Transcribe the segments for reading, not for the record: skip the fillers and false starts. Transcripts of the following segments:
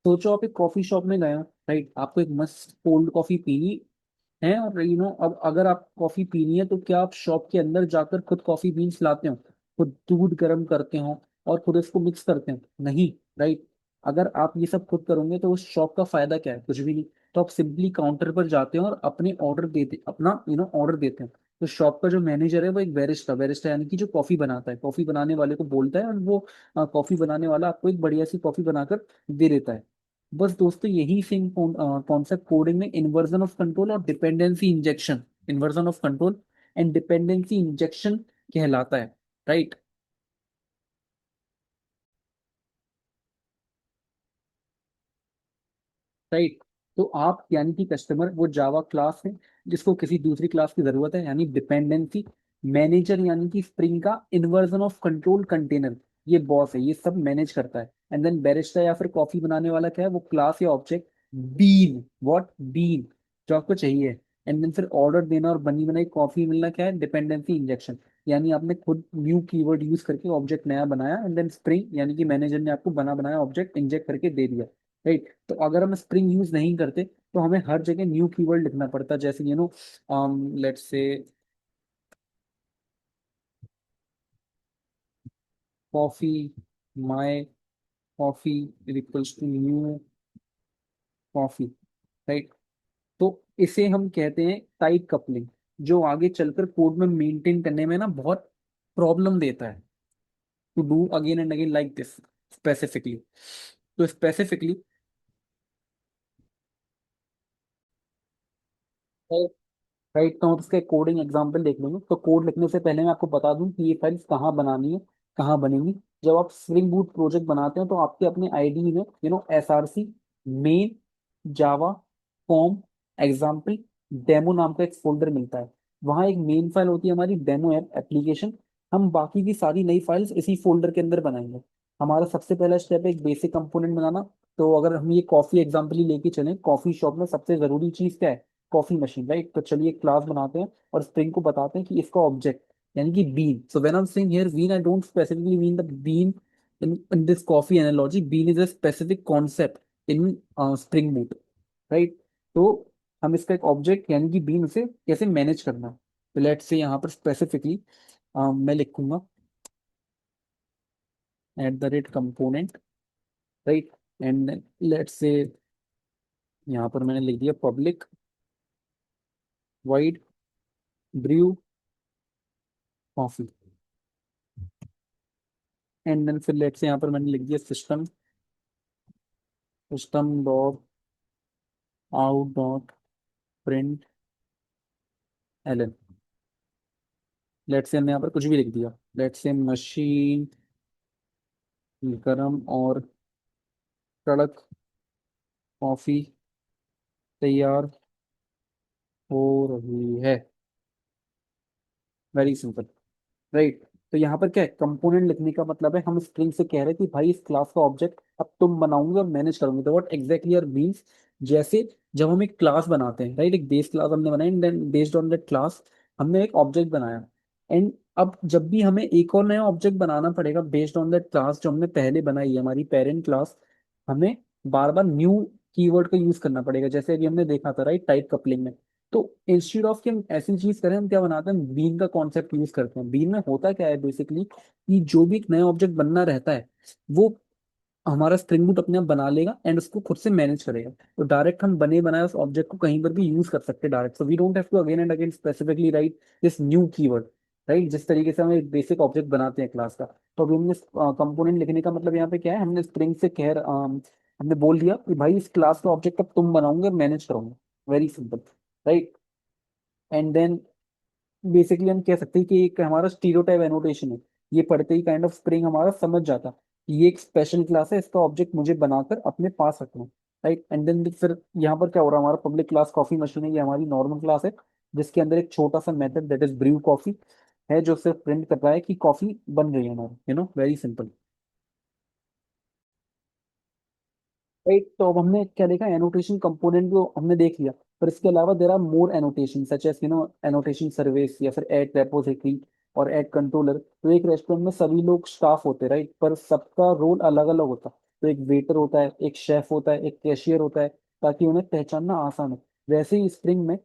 सोचो आप एक कॉफी शॉप में गए हो, राइट, आपको एक मस्त कोल्ड कॉफी पीनी है, और अब अगर आप कॉफी पीनी है तो क्या आप शॉप के अंदर जाकर खुद कॉफी बीन्स लाते हो, खुद दूध गर्म करते हो और खुद इसको मिक्स करते हो? नहीं, राइट। अगर आप ये सब खुद करोगे तो उस शॉप का फायदा क्या है? कुछ भी नहीं। तो आप सिंपली काउंटर पर जाते हो और अपने ऑर्डर देते अपना ऑर्डर देते हैं। तो शॉप का जो मैनेजर है वो एक बैरिस्टा बैरिस्टा यानी कि जो कॉफी बनाता है, कॉफी बनाने वाले को बोलता है, और वो कॉफी बनाने वाला आपको एक बढ़िया सी कॉफी बनाकर दे देता है। बस दोस्तों, यही सेम कॉन्सेप्ट कोडिंग में इन्वर्जन ऑफ कंट्रोल और dependency injection, inversion of control and dependency injection कहलाता है, राइट। राइट। तो आप यानी कि कस्टमर वो जावा क्लास है जिसको किसी दूसरी क्लास की जरूरत है, यानी डिपेंडेंसी मैनेजर यानी कि स्प्रिंग का इन्वर्जन ऑफ कंट्रोल कंटेनर, ये बॉस है, ये सब मैनेज करता है। एंड देन बैरिस्टा या फिर कॉफी बनाने वाला क्या है? वो क्लास या ऑब्जेक्ट बीन, व्हाट बीन, जो आपको चाहिए। एंड देन फिर ऑर्डर देना और बनी बनाई कॉफी मिलना क्या है? डिपेंडेंसी इंजेक्शन, यानी आपने खुद न्यू कीवर्ड यूज करके ऑब्जेक्ट नया बनाया, एंड देन स्प्रिंग यानी कि मैनेजर ने आपको बना बनाया ऑब्जेक्ट इंजेक्ट करके दे दिया, राइट। तो अगर हम स्प्रिंग यूज नहीं करते तो हमें हर जगह न्यू कीवर्ड लिखना पड़ता, जैसे let's say coffee, my coffee equals to new coffee, right. तो इसे हम कहते हैं टाइट कपलिंग, जो आगे चलकर कोड में मेंटेन करने में ना बहुत प्रॉब्लम देता है, to do again and again like this specifically. तो स्पेसिफिकली, राइट, तो हम इसका कोडिंग एग्जांपल देख लेंगे। तो कोड लिखने से पहले मैं आपको बता दूं कि ये फाइल्स कहाँ बनानी है, कहाँ बनेगी। जब आप स्प्रिंग बूट प्रोजेक्ट बनाते हैं तो आपके अपने आईडी में SRC मेन जावा फॉर्म एग्जाम्पल डेमो नाम का एक फोल्डर मिलता है। वहाँ एक मेन फाइल होती है हमारी डेमो ऐप एप्लीकेशन। हम बाकी की सारी नई फाइल्स इसी फोल्डर के अंदर बनाएंगे। हमारा सबसे पहला स्टेप है एक बेसिक कंपोनेंट बनाना। तो अगर हम ये कॉफी एग्जाम्पल ही लेके चलें, कॉफी शॉप में सबसे जरूरी चीज क्या है? Coffee machine, right. तो चलिए क्लास बनाते हैं और स्प्रिंग को बताते हैं कि इसका ऑब्जेक्ट यानी कि bean. So when I am saying here bean, I don't specifically mean the bean in this coffee analogy. Bean is a specific concept in spring boot, right. तो हम इसका एक ऑब्जेक्ट यानी कि बीन उसे कैसे मैनेज करना है। तो लेट्स से यहाँ पर स्पेसिफिकली मैं लिखूंगा @component, right. And let's say यहाँ पर मैंने लिख दिया public void brew coffee. And then फिर लेट्स से यहाँ पर मैंने लिख दिया system system dot out dot println. Let's say हमने यहाँ पर कुछ भी लिख दिया, लेट्स से मशीन गरम और कड़क कॉफी तैयार हो रही है, वेरी सिंपल, राइट। तो यहाँ पर क्या है? कंपोनेंट लिखने का मतलब है हम स्ट्रिंग से कह रहे हैं कि भाई इस क्लास का ऑब्जेक्ट अब तुम बनाओगे और मैनेज करोगे। तो व्हाट एग्जैक्टली आर मीन्स, जैसे जब हम एक क्लास बनाते हैं, राइट, एक बेस क्लास हमने बनाई, then based on that class हमने एक ऑब्जेक्ट बनाया। एंड अब जब भी हमें एक और नया ऑब्जेक्ट बनाना पड़ेगा बेस्ड ऑन दैट क्लास जो हमने पहले बनाई है, हमारी पेरेंट क्लास, हमें बार बार न्यू कीवर्ड का यूज करना पड़ेगा, जैसे अभी हमने देखा था, राइट, टाइप कपलिंग में। तो इंस्टेड ऑफ कि हम ऐसी चीज करें, हम क्या बनाते हैं? बीन का कॉन्सेप्ट यूज करते हैं। बीन में होता क्या है बेसिकली, कि जो भी एक नया ऑब्जेक्ट बनना रहता है वो हमारा स्प्रिंग बूट अपने आप बना लेगा एंड उसको खुद से मैनेज करेगा। तो डायरेक्ट हम बने बनाए उस ऑब्जेक्ट को कहीं पर भी यूज कर सकते हैं direct. So we don't have to again and again specifically write this new keyword, right. जिस तरीके से हम एक बेसिक ऑब्जेक्ट बनाते हैं क्लास का। तो अभी हमने कंपोनेंट लिखने का मतलब यहाँ पे क्या है? हमने स्प्रिंग से कह हमने बोल दिया कि भाई इस क्लास का ऑब्जेक्ट अब तुम बनाओगे और मैनेज करोगे, very simple, right. And then basically हम कह सकते हैं कि एक हमारा स्टीरियोटाइप एनोटेशन है। ये पढ़ते ही काइंड ऑफ स्प्रिंग हमारा समझ जाता कि ये एक स्पेशल क्लास है, इसका ऑब्जेक्ट मुझे बनाकर अपने पास रखना, राइट। एंड देन फिर यहाँ पर क्या हो रहा है? हमारा पब्लिक क्लास कॉफी मशीन है, ये हमारी नॉर्मल क्लास है जिसके अंदर एक छोटा सा method that is brew coffee है, जो सिर्फ प्रिंट कर रहा है कि कॉफी बन रही है हमारी, वेरी सिंपल, राइट। तो अब हमने क्या देखा? एनोटेशन कंपोनेंट को हमने देख लिया, पर इसके अलावा there are more annotation such as annotation service या फिर एड रेपोजिटरी और एड कंट्रोलर। तो एक रेस्टोरेंट में सभी लोग स्टाफ होते हैं, राइट, पर सबका रोल अलग अलग होता है। तो एक वेटर होता है, एक शेफ होता है, एक कैशियर होता है, ताकि उन्हें पहचानना आसान हो। वैसे ही स्प्रिंग में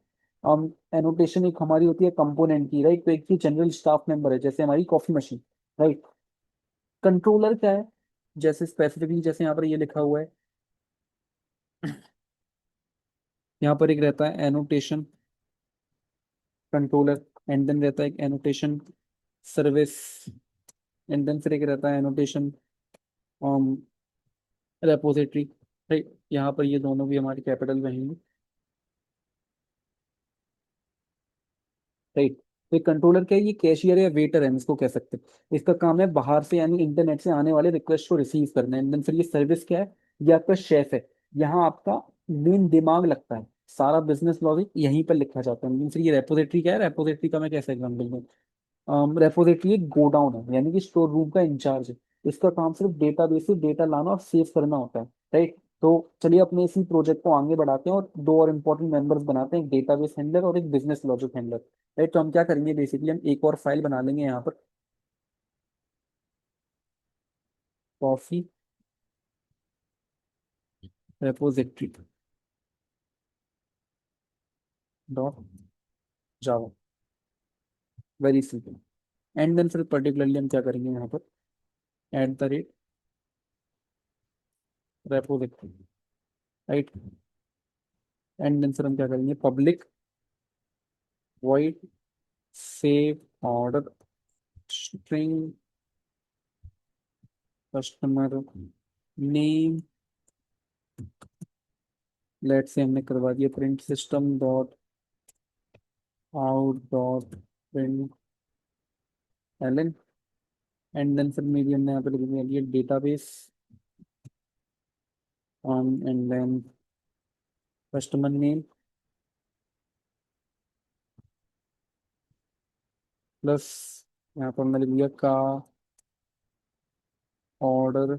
हम एनोटेशन एक हमारी होती है कंपोनेंट की, राइट। तो एक ही जनरल स्टाफ मेंबर है, जैसे हमारी कॉफी मशीन, राइट। कंट्रोलर क्या है, जैसे स्पेसिफिकली जैसे यहाँ पर ये लिखा हुआ है, यहाँ पर एक रहता है एनोटेशन कंट्रोलर, एंड देन रहता है एक एनोटेशन सर्विस, एंड देन फिर एक रहता है एनोटेशन रेपोजिटरी, राइट। यहाँ पर ये दोनों भी हमारे कैपिटल रहेंगे, राइट। तो कंट्रोलर क्या है, ये कैशियर या वेटर है, हम इसको कह सकते हैं। इसका काम है बाहर से यानी इंटरनेट से आने वाले रिक्वेस्ट को रिसीव करना है। एंड देन फिर ये सर्विस क्या है, ये आपका शेफ है, यहाँ आपका मेन दिमाग लगता है, सारा बिजनेस लॉजिक यहीं पर लिखा जाता है। लेकिन फिर ये रेपोजिटरी क्या है, रेपोजिटरी का मैं कैसे एग्जाम्पल दूँ, रेपोजिटरी एक गोडाउन है, यानी कि स्टोर रूम का इंचार्ज है। इसका काम सिर्फ डेटाबेस से डेटा लाना और सेव करना होता है, राइट। तो चलिए अपने इसी प्रोजेक्ट को आगे बढ़ाते हैं और दो और इंपॉर्टेंट मेंबर्स बनाते हैं, एक डेटाबेस हैंडलर और एक बिजनेस लॉजिक हैंडलर, राइट। तो हम क्या करेंगे, बेसिकली हम एक और फाइल बना लेंगे यहाँ पर, coffee repository dot Java, very simple. And then फिर पर्टिकुलरली हम क्या करेंगे यहाँ पर, at the rate repository, right. And then फिर हम क्या करेंगे, public void save order string customer name, let say हमने करवा दिया print system dot out dot println, and then फिर मेरी हमने यहाँ पे लिख दिया database and then customer name plus यहाँ पर हमने लिख दिया का ऑर्डर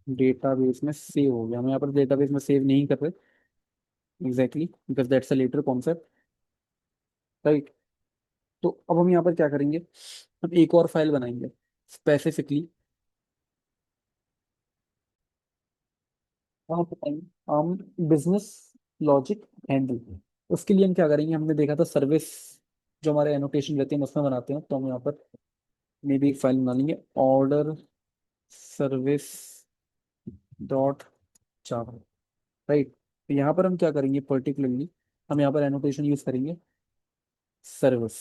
डेटाबेस में सेव हो गया। हम यहाँ पर डेटाबेस में सेव नहीं कर रहे, exactly because that's a later concept, right. तो अब हम यहाँ पर क्या करेंगे, हम एक और फाइल बनाएंगे स्पेसिफिकली, हम बिजनेस लॉजिक हैंडल। उसके लिए हम क्या करेंगे, हमने देखा था सर्विस जो हमारे एनोटेशन रहते हैं उसमें बनाते हैं, तो हम यहाँ पर मे भी एक फाइल बना लेंगे, order service dot Java, right. तो यहाँ पर हम क्या करेंगे पर्टिकुलरली, हम यहाँ पर एनोटेशन यूज करेंगे service,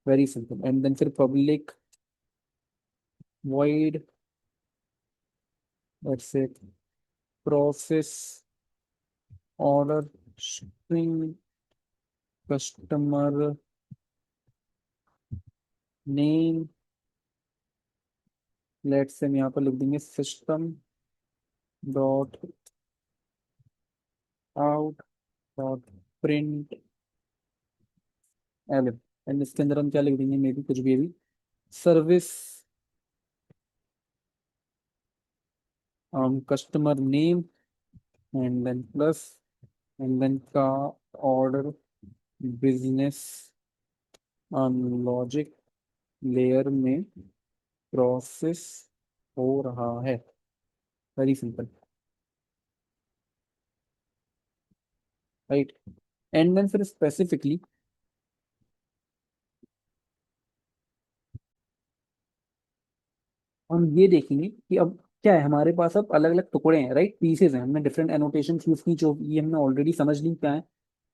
very simple. And then फिर public void let's say process order string customer name, let's say हम यहाँ पर लिख देंगे system dot out dot print एलिफ, एंड इसके अंदर हम क्या लिख देंगे, मे बी कुछ भी अभी service customer name and then plus and then का ऑर्डर बिजनेस लॉजिक लेयर में प्रोसेस हो रहा है, very simple, right. And then फिर स्पेसिफिकली हम ये देखेंगे कि अब क्या है, हमारे पास अब अलग अलग टुकड़े हैं, राइट, पीसेज हैं, हमने डिफरेंट एनोटेशन यूज की, जो ये हमने ऑलरेडी समझ ली क्या है,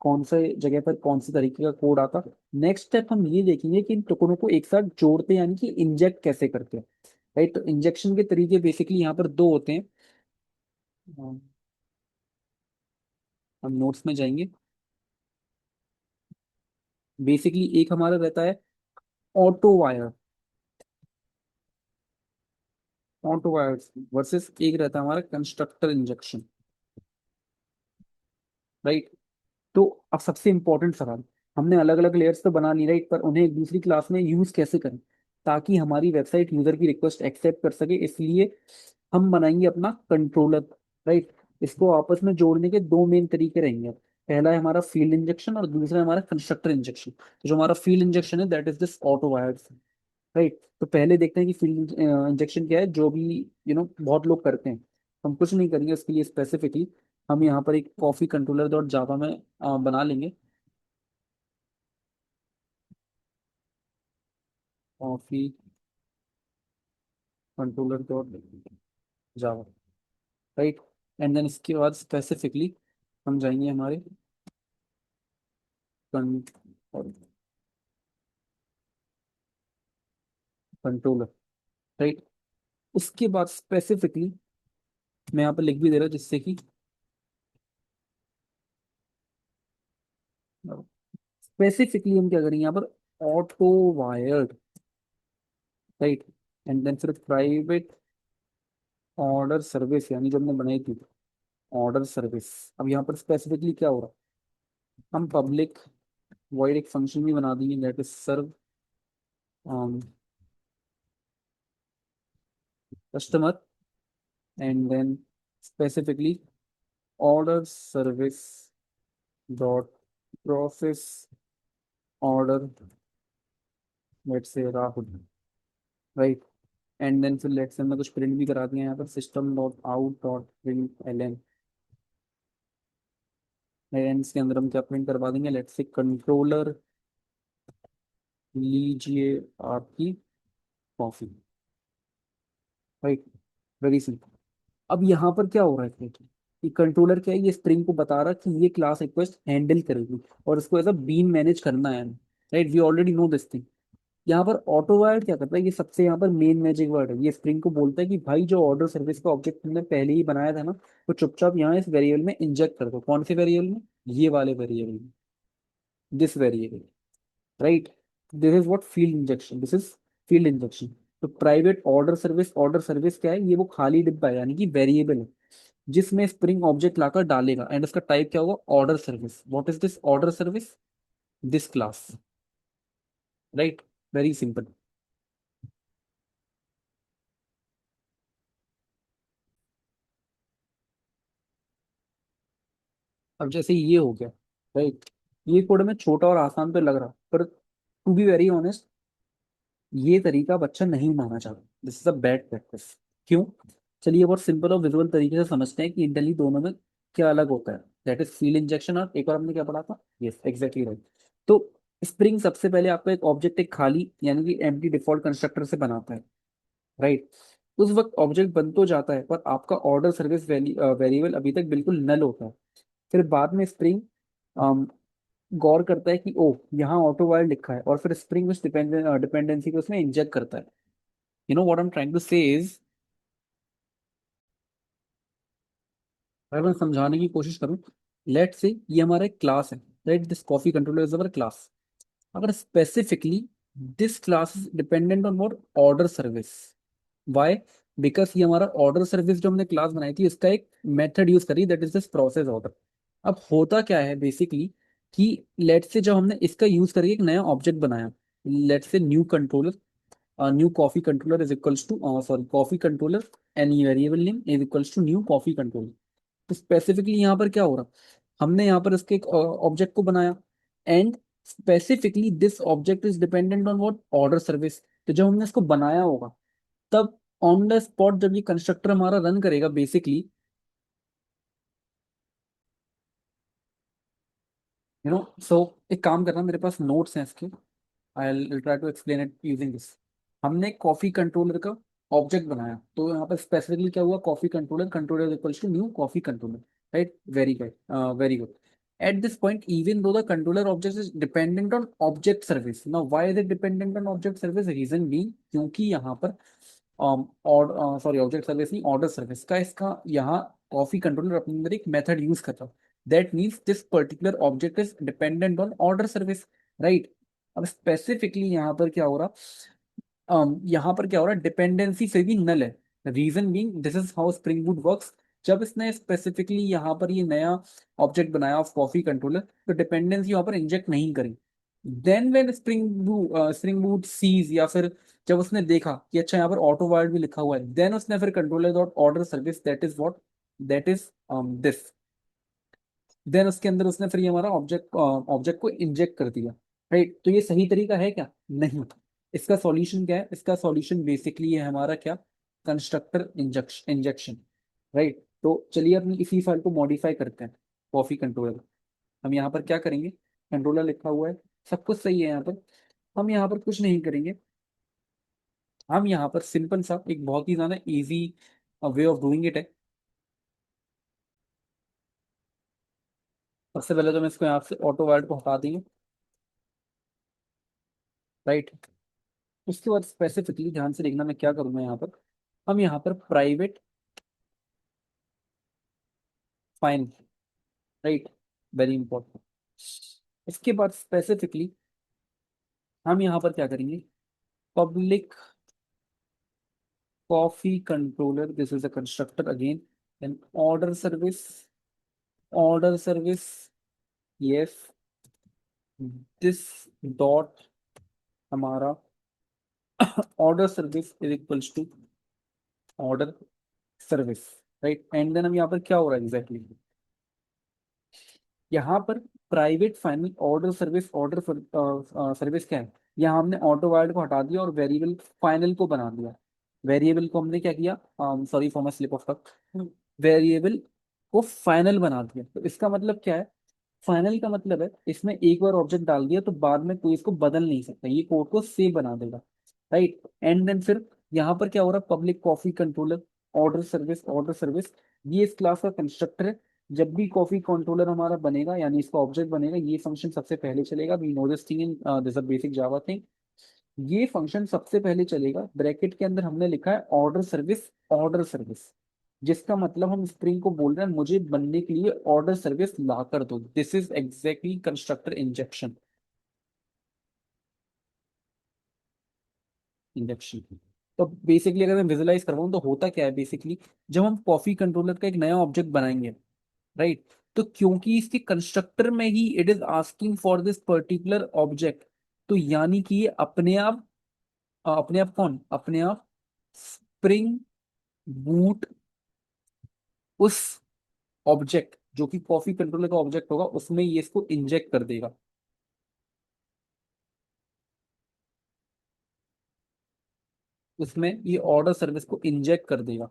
कौन से जगह पर कौन से तरीके का कोड आता। नेक्स्ट स्टेप हम ये देखेंगे कि इन टुकड़ों को एक साथ जोड़ते हैं, यानी कि इंजेक्ट कैसे करते हैं, राइट। तो इंजेक्शन के तरीके बेसिकली यहाँ पर दो होते हैं, हम नोट्स में जाएंगे। बेसिकली एक हमारा रहता है auto wire, auto wire versus एक रहता है हमारा कंस्ट्रक्टर इंजेक्शन, राइट। तो अब सबसे इंपॉर्टेंट सवाल, हमने अलग अलग लेयर्स तो बना ली, राइट, पर उन्हें एक दूसरी क्लास में यूज कैसे करें ताकि हमारी वेबसाइट यूजर की रिक्वेस्ट एक्सेप्ट कर सके। इसलिए हम बनाएंगे अपना कंट्रोलर, राइट। इसको आपस में जोड़ने के दो मेन तरीके रहेंगे, पहला है हमारा फील्ड इंजेक्शन और दूसरा है हमारा कंस्ट्रक्टर इंजेक्शन। तो जो हमारा फील्ड इंजेक्शन है that is this auto wires, right. तो पहले देखते हैं कि फील्ड इंजेक्शन क्या है, जो भी बहुत लोग करते हैं। हम कुछ नहीं करेंगे उसके लिए स्पेसिफिकली। हम यहाँ पर एक कॉफी कंट्रोलर डॉट जावा में बना लेंगे। Coffee controller dot Java. Right. And then इसके बाद स्पेसिफिकली हम जाएंगे हमारे कंट्रोलर। राइट। उसके बाद स्पेसिफिकली मैं यहाँ पर लिख भी दे रहा हूँ, जिससे कि स्पेसिफिकली हम क्या करेंगे यहाँ पर, autowired. Right. And then फिर प्राइवेट ऑर्डर सर्विस, यानी जो हमने बनाई थी ऑर्डर सर्विस। अब यहाँ पर स्पेसिफिकली क्या हो रहा है, हम पब्लिक वॉइड एक फंक्शन भी बना देंगे, that is serve customer. And then specifically order service dot process order, let's say Rahul. Right. And then फिर लेट्स से हमने कुछ प्रिंट भी करा दिया यहाँ पर, system dot out dot println. And के अंदर हम क्या प्रिंट करवा देंगे, लेट्स से कंट्रोलर लीजिए आपकी कॉफी। राइट। Very simple. अब यहाँ पर क्या हो रहा है कि कंट्रोलर क्या है, ये स्प्रिंग को बता रहा है कि ये क्लास रिक्वेस्ट हैंडल करेगी और इसको एज अ बीन मैनेज करना है। Right, we already know this thing. यहाँ पर ऑटो वायर्ड क्या करता है, ये सबसे यहाँ पर मेन मैजिक वर्ड है। ये स्प्रिंग को बोलता है कि भाई जो ऑर्डर सर्विस का ऑब्जेक्ट तुमने पहले ही बनाया था ना, वो चुपचाप यहाँ इस वेरिएबल में इंजेक्ट कर दो। कौन से वेरिएबल में, ये वाले वेरिएबल में, this variable. Right. This is what field injection, this is field injection. तो प्राइवेट ऑर्डर सर्विस क्या है, ये वो खाली डिब्बा है, यानी कि वेरिएबल है जिसमें स्प्रिंग ऑब्जेक्ट लाकर डालेगा। एंड उसका टाइप क्या होगा, order service. What is this order service, this class. Right. Very simple. अब जैसे ये हो गया, राइट, ये कोड में छोटा और आसान तो लग रहा, पर टू बी वेरी ऑनेस्ट, ये तरीका बच्चा नहीं मानना चाहता। This is a bad practice. क्यों? चलिए बहुत सिंपल और विजुअल तरीके से समझते हैं कि इंटेली दोनों में क्या अलग होता है। दैट इज फील्ड इंजेक्शन, और एक और हमने क्या पढ़ा था, यस एग्जैक्टली राइट। तो स्प्रिंग सबसे पहले आपका एक ऑब्जेक्ट एक खाली यानी कि एम्प्टी डिफॉल्ट कंस्ट्रक्टर से बनाता है। राइट। उस वक्त ऑब्जेक्ट बन तो जाता है, पर आपका ऑर्डर सर्विस वेरिएबल अभी तक बिल्कुल नल होता है। फिर बाद में स्प्रिंग गौर करता है कि ओ, यहाँ ऑटो वाइल लिखा है, और फिर स्प्रिंग उस डिपेंडेंसी को उसमें इंजेक्ट करता है। You know what I am trying to say is, अगर मैं समझाने की कोशिश करूं, लेट से ये हमारा एक क्लास है। Right, this coffee controller is our class. अगर specifically this class is dependent on what, order service. Why? Because ये हमारा ऑर्डर सर्विस जो हमने क्लास बनाई थी, इसका एक मेथड यूज करी, that is this process order. अब होता क्या है बेसिकली कि लेट से जब हमने इसका यूज करके एक नया ऑब्जेक्ट बनाया, let say new controller, new coffee controller is equals to, sorry, coffee controller any variable name is equals to new coffee controller. तो स्पेसिफिकली यहाँ पर क्या हो रहा, हमने यहाँ पर इसके एक ऑब्जेक्ट को बनाया, and specifically this object is dependent on what, order service. तो जब हमने इसको बनाया होगा, तब ऑन द स्पॉट जब ये कंस्ट्रक्टर हमारा रन करेगा बेसिकली, सो एक काम करना, मेरे पास नोट्स हैं इसके, I try to explain it using this. हमने कॉफी कंट्रोलर का ऑब्जेक्ट बनाया, तो यहाँ पर स्पेसिफिकली क्या हुआ, coffee controller, controller equals to new coffee controller. Right, very good, very good. At this point, even though the controller object is dependent on object service, now why is it dependent on object service? Reason being, क्योंकि यहाँ पर और sorry, object service नहीं, order service का इसका यहाँ coffee controller अपने अंदर एक मेथड यूज कर रहा है। That means this particular object is dependent on order service. Right. अब स्पेसिफिकली यहाँ पर क्या हो रहा, यहाँ पर क्या हो रहा है, डिपेंडेंसी से भी नल है। Reason being, this is how Spring Boot works. जब इसने स्पेसिफिकली यहाँ पर ये नया ऑब्जेक्ट बनाया ऑफ कॉफी कंट्रोलर, तो डिपेंडेंसी यहाँ पर इंजेक्ट नहीं करी। Then when Spring Boot sees, या फिर जब उसने देखा कि अच्छा यहाँ पर ऑटो वार्ड भी लिखा हुआ है, देन उसने फिर controller dot order service, that is what, that is this, then उसके अंदर उसने फिर ये हमारा ऑब्जेक्ट ऑब्जेक्ट को इंजेक्ट कर दिया। राइट। तो ये सही तरीका है क्या? नहीं। इसका सॉल्यूशन क्या है? इसका सॉल्यूशन बेसिकली है हमारा क्या, कंस्ट्रक्टर इंजेक्शन। राइट, तो चलिए अपनी इसी फाइल को मॉडिफाई करते हैं, कॉफी कंट्रोलर। हम यहाँ पर क्या करेंगे, कंट्रोलर लिखा हुआ है, सब कुछ सही है यहाँ पर। हम यहाँ पर कुछ नहीं करेंगे, हम यहाँ पर सिंपल सा एक बहुत ही ज्यादा easy way of doing it है। सबसे पहले तो मैं इसको यहाँ से ऑटो वाइड को हटा देंगे। राइट, उसके बाद स्पेसिफिकली ध्यान से देखना मैं क्या करूंगा यहाँ पर, हम यहाँ पर private final. Right, very important. इसके बाद स्पेसिफिकली हम यहाँ पर क्या करेंगे, public coffee controller, this is a constructor again, and order service, yes, this dot हमारा order service is equals to order service. Right, and then हम यहाँ पर क्या हो रहा है एग्जैक्टली, यहाँ पर private final order service, order service क्या है, यहाँ हमने ऑटो वायर्ड को हटा दिया और वेरिएबल फाइनल को बना दिया। वेरिएबल को हमने क्या किया, sorry for my slip of tongue, variable को फाइनल बना दिया। तो इसका मतलब क्या है, फाइनल का मतलब है इसमें एक बार ऑब्जेक्ट डाल दिया तो बाद में कोई इसको बदल नहीं सकता, ये कोड को सेव बना देगा। राइट, एंड देन फिर यहाँ पर क्या हो रहा है, public coffee controller order service, order service, ये इस क्लास का कंस्ट्रक्टर है। जब भी कॉफी कंट्रोलर हमारा बनेगा यानी इसका ऑब्जेक्ट बनेगा, ये फंक्शन सबसे पहले चलेगा। We know this thing in this basic Java thing. ये फंक्शन सबसे पहले चलेगा, ब्रैकेट के अंदर हमने लिखा है ऑर्डर सर्विस, ऑर्डर सर्विस, जिसका मतलब हम स्प्रिंग को बोल रहे हैं मुझे बनने के लिए ऑर्डर सर्विस ला कर दो। This is exactly constructor injection, injection. तो बेसिकली अगर मैं विजुलाइज करवाऊँ तो होता क्या है बेसिकली, जब हम कॉफी कंट्रोलर का एक नया ऑब्जेक्ट बनाएंगे, राइट, तो क्योंकि इसके कंस्ट्रक्टर में ही it is asking for this particular object, तो यानी कि ये अपने आप कौन, अपने आप स्प्रिंग बूट उस ऑब्जेक्ट जो कि कॉफी कंट्रोलर का ऑब्जेक्ट होगा उसमें ये इसको इंजेक्ट कर देगा। उसमें ये ऑर्डर सर्विस को इंजेक्ट कर देगा।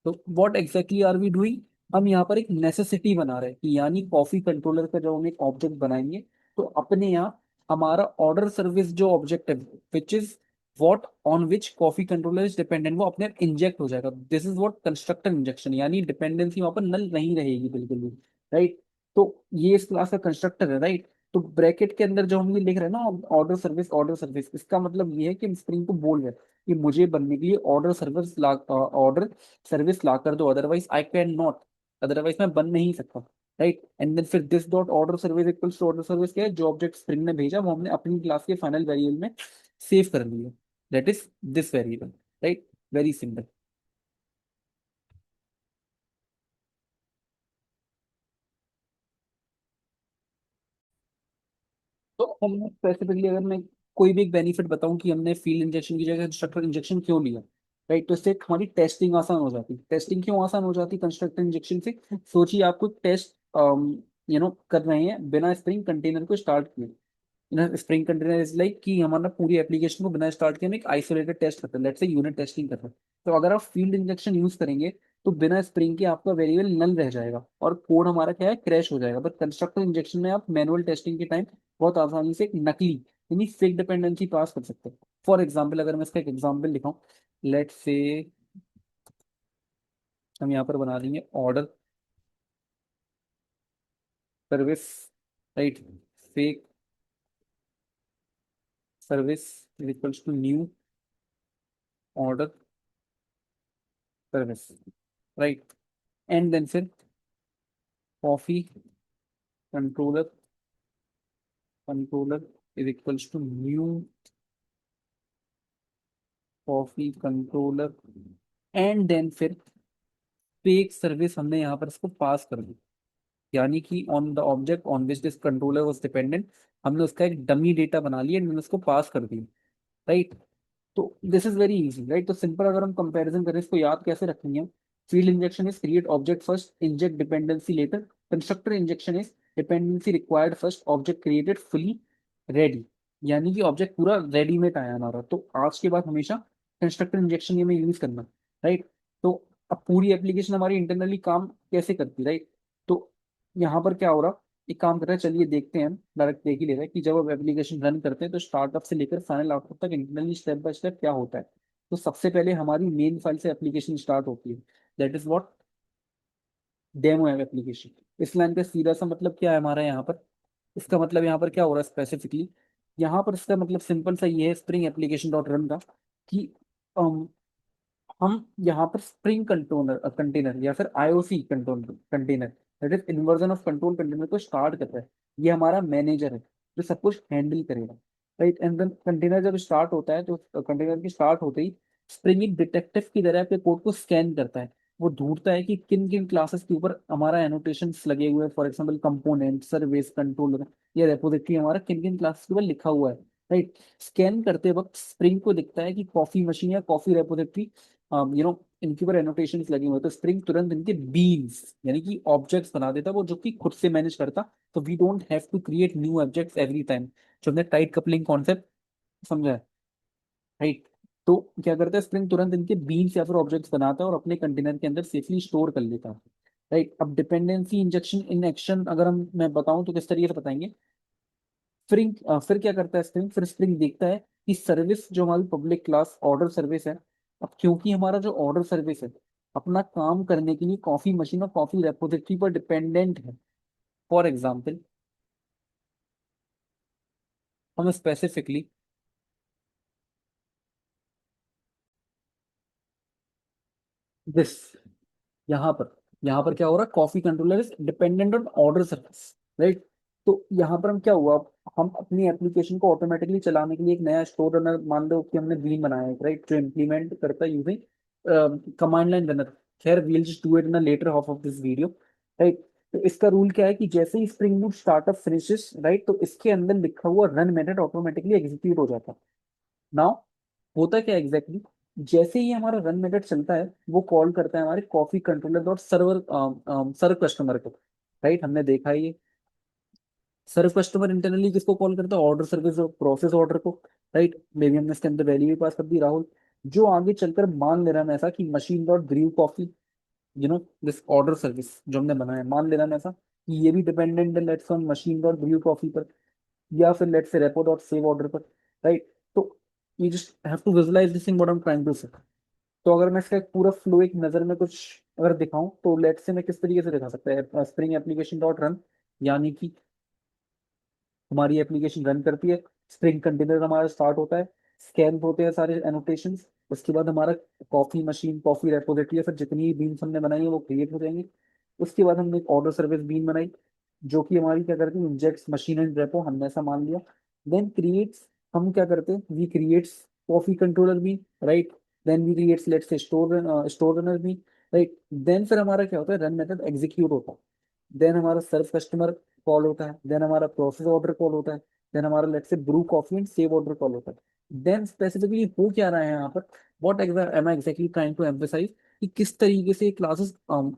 तो what exactly are we doing, हम यहाँ पर एक नेसेसिटी बना रहे हैं कि यानी कॉफी कंट्रोलर का जब हम एक ऑब्जेक्ट बनाएंगे तो अपने यहाँ हमारा ऑर्डर सर्विस जो ऑब्जेक्ट है, which is what on which coffee controller is dependent, वो अपने आप इंजेक्ट हो जाएगा। This is what constructor injection, यानी डिपेंडेंसी वहां पर नल नहीं रहेगी बिल्कुल भी। राइट, तो ये इस क्लास का कंस्ट्रक्टर है। राइट, तो ब्रैकेट के अंदर जो हम ये लिख रहे हैं ना, ऑर्डर सर्विस, ऑर्डर सर्विस, इसका मतलब ये है कि हम स्प्रिंग को बोल रहे हैं कि मुझे बनने के लिए ऑर्डर सर्विस ला कर दो, otherwise I can not, otherwise मैं बन नहीं सकता। राइट, एंड देन फिर this dot order service equals to order service क्या है, जो ऑब्जेक्ट स्प्रिंग ने भेजा वो हमने अपनी क्लास के फाइनल वेरिएबल में सेव कर लिया, that is this variable. Right, very simple. तो हमने स्पेसिफिकली अगर मैं कोई भी एक बेनिफिट बताऊं कि हमने फील्ड इंजेक्शन की जगह कंस्ट्रक्टर इंजेक्शन क्यों लिया, राइट, तो इससे हमारी टेस्टिंग आसान हो जाती। टेस्टिंग क्यों आसान हो जाती कंस्ट्रक्टर इंजेक्शन से, सोचिए आपको टेस्ट कर रहे हैं बिना स्प्रिंग कंटेनर को स्टार्ट किए। स्प्रिंग कंटेनर इज लाइक कि हमारा पूरी एप्लीकेशन को बिना स्टार्ट किए हम एक आइसोलेटेड टेस्ट करते हैं, लेट्स से यूनिट टेस्टिंग करते हैं। तो अगर आप फील्ड इंजेक्शन यूज करेंगे तो बिना स्प्रिंग के आपका वेरिएबल नल रह जाएगा और कोड हमारा क्या है, क्रैश हो जाएगा। बट कंस्ट्रक्टर इंजेक्शन में आप मैनुअल टेस्टिंग के टाइम बहुत आसानी से एक नकली यानी फेक डिपेंडेंसी पास कर सकते हैं। फॉर एग्जाम्पल अगर मैं इसका एक एग्जाम्पल दिखाऊं, लेट्स से हम यहाँ पर बना देंगे order service, right, fake service is equals to new order service. Right, and then फिर coffee controller, controller is equals to new coffee controller, and then फिर फेक सर्विस हमने यहाँ पर इसको पास कर दी, यानी कि on the object on which this controller was dependent, हमने उसका एक डमी डेटा बना लिया एंड उसको पास कर दिया। राइट, तो this is very easy. Right, तो सिंपल अगर हम कंपैरिजन करें इसको याद कैसे रखेंगे, field injection is create object first inject dependency later, constructor injection is dependency required first object created fully ready. यानी कि ऑब्जेक्ट पूरा रेडीमेड आया हमारा। तो आज के बाद हमेशा कंस्ट्रक्टर इंजेक्शन ये में यूज करना, राइट। तो अब पूरी एप्लीकेशन हमारी इंटरनली काम कैसे करती, राइट। तो यहाँ पर क्या हो रहा, एक काम कर रहे हैं, चलिए देखते हैं, हम डायरेक्ट देख ही ले रहे हैं कि जब आप एप्लीकेशन रन करते हैं तो स्टार्टअप से लेकर फाइनल आउटपुट तक इंटरनली स्टेप बाय स्टेप क्या होता है। तो सबसे पहले हमारी मेन फाइल से एप्लीकेशन स्टार्ट होती है, that is what, demo app application. इस लाइन का सीधा सा मतलब क्या है हमारा यहाँ पर, इसका मतलब यहाँ पर क्या हो रहा है स्पेसिफिकली, यहाँ पर इसका मतलब सिंपल सा ये है स्प्रिंग एप्लीकेशन डॉट रन का, कि हम यहाँ पर स्प्रिंग कंट्रोलर कंटेनर या फिर IOC control container, that is inversion of control container को स्टार्ट कर रहा है। ये हमारा मैनेजर है जो सब कुछ हैंडल करेगा, राइट। एंड देन कंटेनर जब स्टार्ट होता है तो कंटेनर की स्टार्ट होते ही स्प्रिंग एक डिटेक्टिव की तरह आपके कोड को स्कैन करता है। वो ढूंढता है कि किन किन क्लासेस के ऊपर हमारा एनोटेशंस लगे हुए हैं, for example component, service, controller या रेपोजिटरी हमारा किन किन क्लासेस के ऊपर लिखा हुआ है, राइट। स्कैन करते वक्त स्प्रिंग को दिखता है कि कॉफी मशीन या कॉफी रेपोजिटरी इनके ऊपर एनोटेशंस लगे हुए हैं, तो स्प्रिंग तुरंत इनके बीन्स यानी कि ऑब्जेक्ट्स बना देता है, वो जो कि खुद से मैनेज करता। तो we don't have to create new objects every time, जो हमने टाइट कपलिंग कॉन्सेप्ट समझा है, राइट। तो क्या करता है स्प्रिंग तुरंत इनके बीन्स या फिर ऑब्जेक्ट्स बनाता है और अपने कंटेनर के अंदर सेफली स्टोर कर लेता है, राइट। अब डिपेंडेंसी इंजेक्शन इन एक्शन अगर हम मैं बताऊं तो किस तरीके से बताएंगे। स्प्रिंग फिर क्या करता है स्प्रिंग, फिर स्प्रिंग देखता है कि सर्विस जो हमारी पब्लिक क्लास ऑर्डर सर्विस है, अब क्योंकि हमारा जो ऑर्डर सर्विस है अपना काम करने के लिए कॉफी मशीन और कॉफी रेपोजिटरी पर डिपेंडेंट है। फॉर एग्जाम्पल हम स्पेसिफिकली दिस, यहाँ पर क्या हो रहा है, coffee controller is dependent on order service, right. तो यहाँ पर हम क्या हुआ, हम अपनी एप्लीकेशन को ऑटोमेटिकली चलाने के लिए एक नया स्टोर रनर मान लो कि हमने बीन बनाया है, राइट, जो इम्प्लीमेंट करता है यूजिंग कमांड लाइन रनर। खैर we'll just do it in later half of this video, right. तो इसका रूल क्या है कि जैसे ही spring boot startup finishes, right, तो इसके अंदर लिखा हुआ रन मेथड ऑटोमेटिकली एग्जीक्यूट हो जाता है। नाउ होता क्या एग्जैक्टली exactly? जैसे ही हमारा रन मेथड चलता है वो कॉल करता है हमारे कॉफी कंट्रोलर डॉट सर्वर सर्व कस्टमर को, राइट। हमने देखा है ये सर्व कस्टमर इंटरनली किसको कॉल करता है, ऑर्डर सर्विस और प्रोसेस ऑर्डर को, राइट। मे बी हमने इसके अंदर वैल्यू भी पास कर दी राहुल, जो आगे चलकर मान ले रहा है ऐसा कि machine dot brew coffee, this order service जो हमने बनाया है, मान ले रहा है ऐसा कि ये भी डिपेंडेंट है let's on machine dot brew coffee पर, या फिर let's say repo dot save order पर, राइट। तो you just have to visualise this thing what I am trying to say. तो अगर मैं इसका एक पूरा फ्लो एक नजर में कुछ अगर दिखाऊं तो लेट्स से मैं किस तरीके से दिखा सकता है, स्प्रिंग एप्लीकेशन डॉट रन, यानी कि हमारी एप्लीकेशन रन करती है, स्प्रिंग कंटेनर हमारा स्टार्ट होता है, स्कैन होते हैं सारे एनोटेशंस, उसके बाद हमारा कॉफी मशीन, कॉफी रेपोजिटरी या फिर जितनी बीन्स हमने बनाई है वो क्रिएट हो जाएंगी। उसके बाद हमने एक ऑर्डर सर्विस बीन बनाई जो कि हमारी क्या करती है, इंजेक्ट्स मशीन एंड रेपो, हमने ऐसा मान लिया। देन क्रिएट्स, हम क्या करते हैं, we creates coffee controller bean, right. Then we creates let's say store runner bean, right. Then फिर हमारा क्या होता है, रन मेथड एग्जीक्यूट होता है। देन हमारा सर्व कस्टमर कॉल होता है, देन हमारा प्रोसेस ऑर्डर कॉल होता है, देन हमारा let's say brew coffee and save order call होता है। देन स्पेसिफिकली हो क्या रहा है यहाँ पर, what am I exactly trying to emphasise, कि किस तरीके से क्लासेस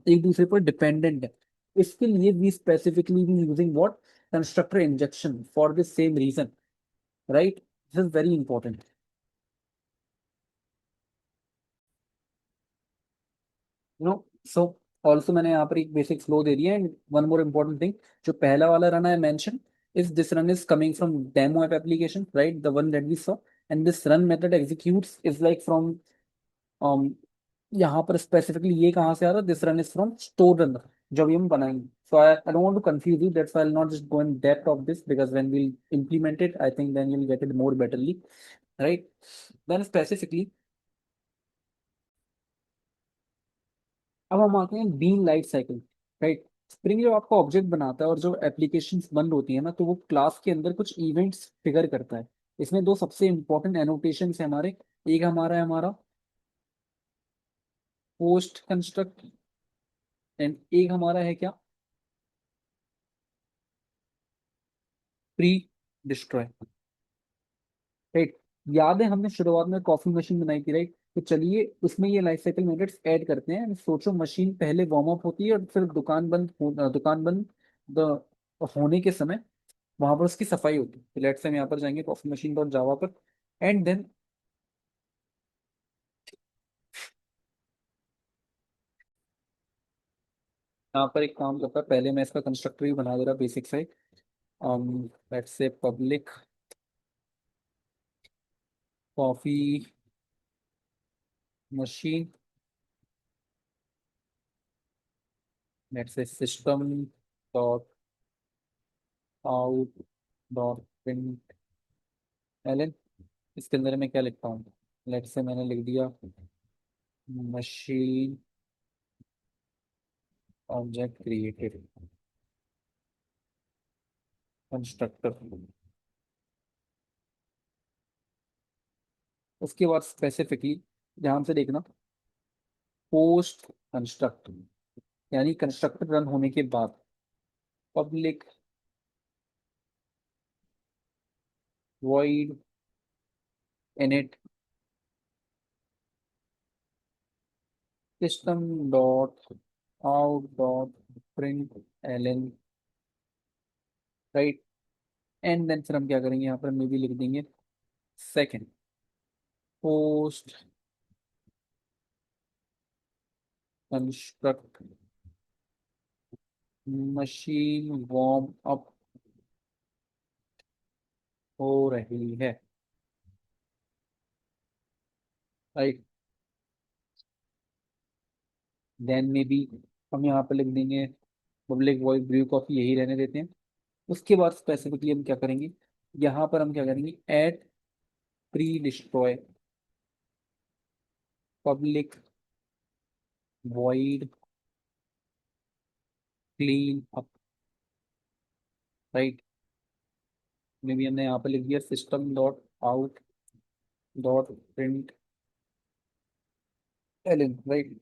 एक दूसरे पर डिपेंडेंट है। इसके लिए वी स्पेसिफिकली भी using what, constructor injection for this same reason, right. This is very important, you know. So also मैंने यहाँ पर एक बेसिक फ्लो दे दिया and one more important thing, जो पहला वाला रन है mention is this run is coming from demo app application, right, the one that we saw. And this run method executes is like from, यहाँ पर specifically ये कहाँ से आ रहा है, this run is from store runner जो अभी हम बनाएंगे। So I don't want to confuse you, that's why I will not just go in depth of this because when we implement it I think then you'll get it more betterly, right। then specifically अब हम आते हैं bean life cycle, right. Spring जब आपका object बनाता है और जो एप्लीकेशंस बंद होती है ना तो वो क्लास के अंदर कुछ इवेंट्स ट्रिगर करता है। इसमें दो सबसे इंपॉर्टेंट एनोटेशंस है हमारे, एक हमारा है हमारा पोस्ट कंस्ट्रक्ट एंड एक हमारा है क्या, प्री डिस्ट्रॉय, राइट। याद है हमने शुरुआत में कॉफी मशीन बनाई थी, राइट। तो चलिए उसमें ये लाइफ साइकिल मेथड्स ऐड करते हैं। सोचो मशीन पहले वार्म अप होती है और फिर दुकान बंद होने के समय वहां पर उसकी सफाई होती है। तो लेट्स से हम यहाँ पर जाएंगे कॉफी मशीन डॉट जावा पर, एंड देन यहाँ पर एक काम करता है, पहले मैं इसका कंस्ट्रक्टर ही बना दे रहा बेसिक से। Let's say public coffee machine, let's say system dot out dot println. इसके अंदर मैं क्या लिखता हूँ, लेट्स से मैंने लिख दिया मशीन ऑब्जेक्ट क्रिएटेड कंस्ट्रक्टर। उसके बाद स्पेसिफिकली ध्यान से देखना, पोस्ट कंस्ट्रक्ट, यानी कंस्ट्रक्टर रन होने के बाद public void init system dot out dot println, right. And then फिर हम क्या करेंगे, यहाँ पर हम ये भी लिख देंगे second post construct machine warm up हो रही है, राइट। देन में भी हम यहाँ पर लिख देंगे पब्लिक वॉइड ब्रू कॉफी, यही रहने देते हैं। उसके बाद स्पेसिफिकली हम क्या करेंगे, यहाँ पर हम क्या करेंगे, at pre destroy public void clean up, right. में भी हमने यहाँ पर लिख दिया system dot out dot println, right.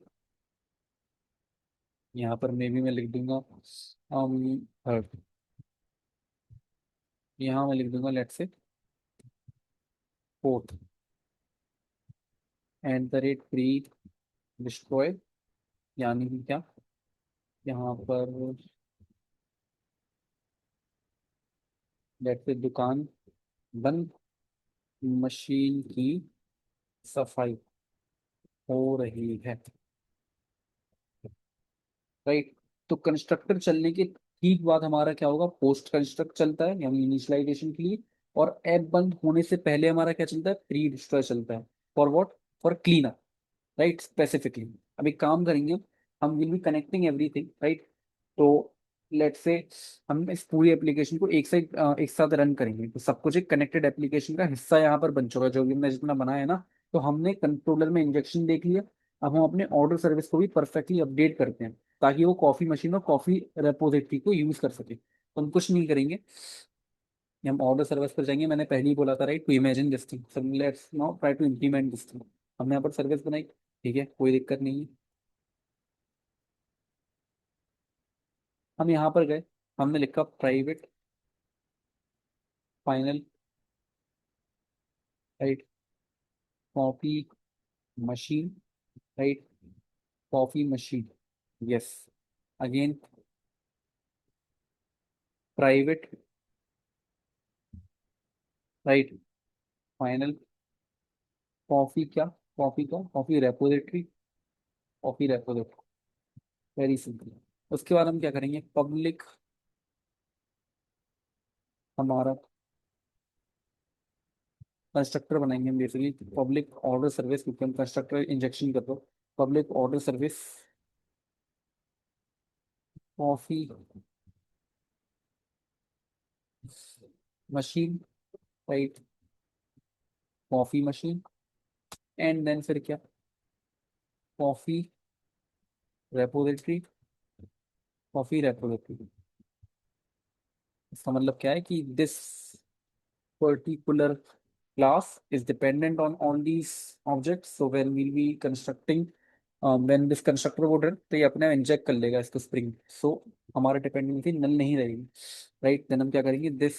यहाँ पर मैं भी मैं लिख दूंगा थर्ड, यहाँ मैं लिख दूंगा लेट से fourth, eight the rate pre destroy, यानी कि क्या, यहाँ पर लेट से दुकान बंद, मशीन की सफाई हो रही है, राइट। तो कंस्ट्रक्टर चलने के ठीक बाद हमारा क्या होगा, पोस्ट कंस्ट्रक्ट चलता है यानी इनिशियलाइजेशन के लिए। और ऐप बंद होने से पहले हमारा क्या चलता है, प्री डिस्ट्रॉय चलता है। For what, for clean up, right, specifically. अब एक काम करेंगे, हम will be connecting everything, right. तो लेट्स से हम इस पूरी एप्लीकेशन को एक साथ रन करेंगे, तो सब कुछ एक कनेक्टेड एप्लीकेशन का हिस्सा यहाँ पर बन चुका है, जो भी हमने जितना बनाया है ना। तो हमने कंट्रोलर में इंजेक्शन देख लिया। अब हम अपने ऑर्डर सर्विस को भी परफेक्टली अपडेट करते हैं, ताकि वो कॉफी मशीन और कॉफी रेपोजिटरी को यूज कर सके। तो हम कुछ नहीं करेंगे, हम ऑर्डर सर्विस पर जाएंगे। मैंने पहले ही बोला था, right, to imagine this thing, so let's now try to implement this thing. हमने यहाँ पर सर्विस बनाई, ठीक है, कोई दिक्कत नहीं है। हम यहाँ पर गए, हमने लिखा private final, right, coffee machine, right, coffee machine, yes, again private, right, final coffee क्या, कॉफी का coffee repository, coffee repository, very simple. उसके बाद हम क्या करेंगे, पब्लिक हमारा कंस्ट्रक्टर बनाएंगे हम बेसिकली, पब्लिक ऑर्डर सर्विस, क्योंकि हम कंस्ट्रक्टर इंजेक्शन कर दो। Public order service coffee machine, right, coffee machine, and then फिर क्या, कॉफी रेपोजिटरी, कॉफी रेपोजिटरी। इसका मतलब क्या है कि this particular class is dependent on all these objects, so when we'll be constructing, when this constructor would run, तो ये अपने इंजेक्ट कर लेगा इसको स्प्रिंग, सो हमारा डिपेंडेंसी नल नहीं रहेगी, राइट। देन हम क्या करेंगे, this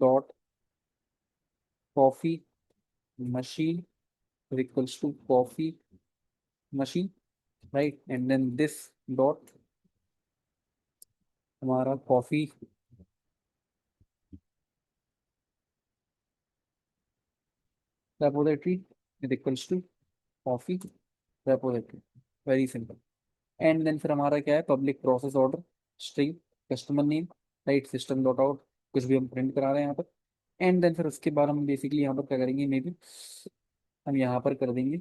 dot coffee machine equals to coffee machine, right, and then this dot हमारा coffee repository is equals to coffee repository, very simple. And then फिर हमारा क्या है, public process order string customer name, right, system dot out, कुछ भी हम print करा रहे हैं यहाँ पर। एंड देन फिर उसके बाद हम बेसिकली यहाँ पर क्या करेंगे, मे बी हम यहाँ पर कर देंगे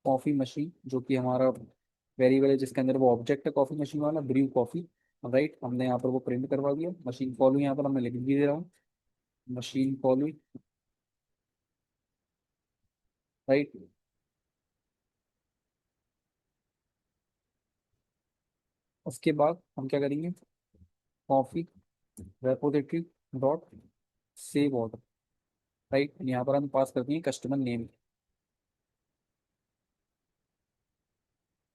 कॉफी मशीन, जो कि हमारा वेरिएबल है जिसके अंदर वो ऑब्जेक्ट है कॉफी मशीन वाला, ब्रू कॉफी, राइट। हमने यहाँ पर वो प्रिंट करवा दिया। मशीन फॉलो यहाँ पर हमने लिख भी दे रहा हूँ, मशीन फॉलो, राइट। उसके बाद हम क्या करेंगे, coffee repository dot save order, right. यहाँ पर हम पास करते हैं कस्टमर नेम,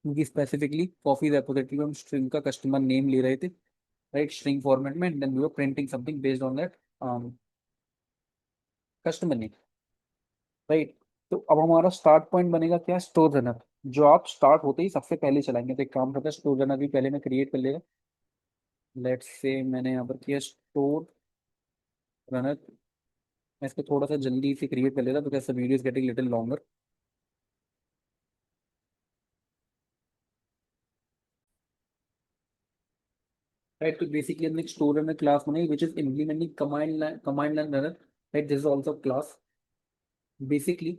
क्योंकि स्पेसिफिकली कॉफी रेपोजिटरी में हम स्ट्रिंग का कस्टमर नेम ले रहे थे, राइट, स्ट्रिंग फॉर्मेट में। And then we were printing something based on that customer name, right. तो अब हमारा स्टार्ट पॉइंट बनेगा क्या, स्टोर रनर, जो आप स्टार्ट होते ही सबसे पहले चलाएंगे। तो एक काम करते हैं, स्टोर रनर भी पहले मैं क्रिएट कर लेगा। लेट्स से मैंने यहाँ पर किया स्टोर रनर। मैं इसको थोड़ा सा जल्दी से क्रिएट कर लेता, because the video is getting little longer, right. तो बेसिकली हमने एक स्टोर रनर क्लास बनाई which is implementing command line runner, right. This is also class basically,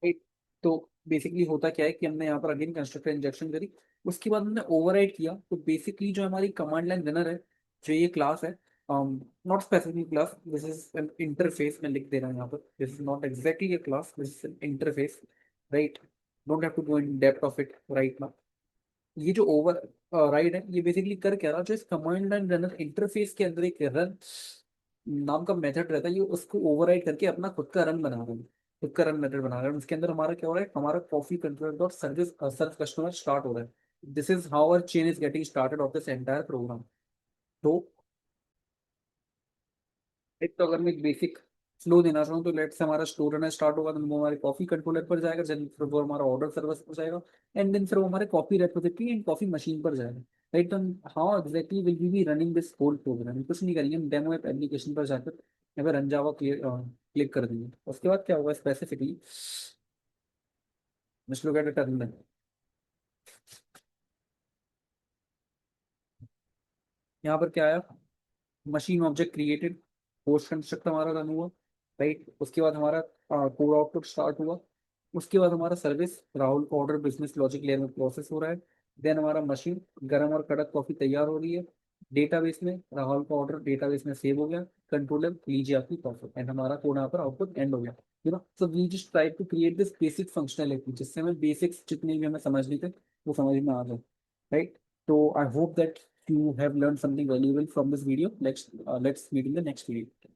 right. तो बेसिकली होता क्या है कि हमने यहाँ पर अगेन कंस्ट्रक्टर इंजेक्शन करी, उसके बाद हमने ओवरराइड किया। तो बेसिकली जो हमारी कमांड लाइन रनर है, जो ये क्लास है, not specific class, this is an interface, मैं लिख दे रहा हूँ यहाँ पर, this is not exactly a class, this is an interface, right. Don't have to go in depth of it right now. ये जो ओवर राइड है, ये बेसिकली कर क्या रहा, जो इस कमांड लाइन रनर इंटरफेस के अंदर एक रन नाम का मेथड रहता है, ये उसको ओवरराइड करके अपना खुद का रन बना रहे हैं, खुद का रन मेथड बना रहे हैं। उसके अंदर हमारा क्या हो रहा है, हमारा coffee controller dot service serve customer start हो रहा है। This is how our chain is getting started off this entire program. तो एक तो अगर मैं एक बेसिक फ्लो देना चाहूँ, तो लेट से हमारा स्टोर रहना स्टार्ट होगा, तो वो हमारे कॉफी कंट्रोलर पर जाएगा, देन फिर वो हमारा ऑर्डर सर्विस पर जाएगा, एंड देन फिर वो हमारे coffee repository and coffee machine पर जाएगा, राइट। तो how exactly will be running this whole program, कुछ नहीं करेंगे, हम डेमो ऐप एप्लीकेशन पर जाकर यहाँ पे रन जावा क्लिक कर देंगे। उसके बाद क्या होगा specifically, let's look at the terminal. यहाँ पर क्या आया, machine object created, post construct हमारा रन हुआ, राइट। उसके बाद हमारा कोड आउटपुट स्टार्ट हुआ। उसके बाद हमारा सर्विस राहुल का ऑर्डर बिजनेस लॉजिक लेयर में प्रोसेस हो रहा है। देन हमारा मशीन गर्म और कड़क कॉफी तैयार हो रही है, डेटाबेस में राहुल का ऑर्डर डेटाबेस में सेव हो गया, कंट्रोलर लीजिए आपकी कॉफी, एंड हमारा कोड यहाँ पर आउटपुट एंड हो गया। So we just try to create this basic functionality, जिससे हमें बेसिक्स जितने भी हमें समझ नहीं थे वो समझ में आ जाए, right. So I hope that you have learned something valuable from this video. Let's meet in the next video.